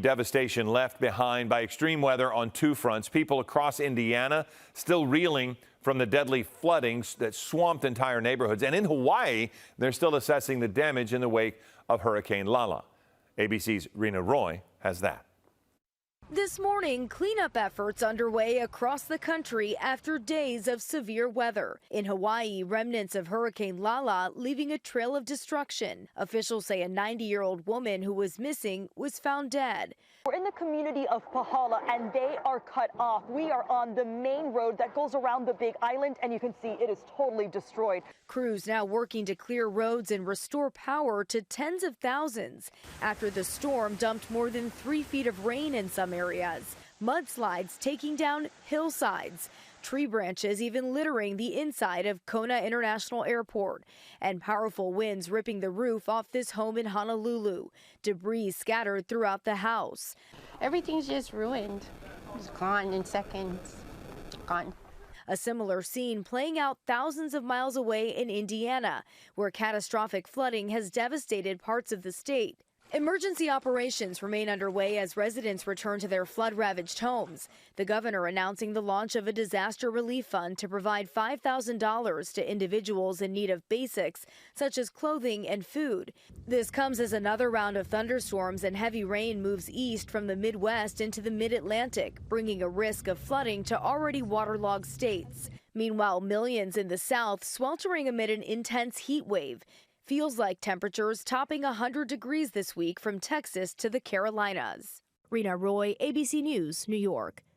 Devastation left behind by extreme weather on two fronts. People across Indiana still reeling from the deadly floodings that swamped entire neighborhoods. And in Hawaii, they're still assessing the damage in the wake of Hurricane Lala. ABC's Rena Roy has that. This morning, cleanup efforts underway across the country after days of severe weather. In Hawaii, remnants of Hurricane Lala leaving a trail of destruction. Officials say a 90-year-old woman who was missing was found dead. We're in the community of Pahala, and they are cut off. We are on the main road that goes around the big island, and you can see it is totally destroyed. Crews now working to clear roads and restore power to tens of thousands after the storm dumped more than 3 feet of rain in some areas. Mudslides taking down hillsides. Tree branches even littering the inside of Kona International Airport, and powerful winds ripping the roof off this home in Honolulu. Debris scattered throughout the house. Everything's just ruined. It's gone in seconds. Gone. A similar scene playing out thousands of miles away in Indiana, where catastrophic flooding has devastated parts of the state. Emergency operations remain underway as residents return to their flood-ravaged homes. The governor announcing the launch of a disaster relief fund to provide $5,000 to individuals in need of basics such as clothing and food. This comes as another round of thunderstorms and heavy rain moves east from the Midwest into the mid-Atlantic, bringing a risk of flooding to already waterlogged states. Meanwhile, millions in the South sweltering amid an intense heat wave. Feels like temperatures topping 100 degrees this week from Texas to the Carolinas. Rena Roy, ABC News, New York.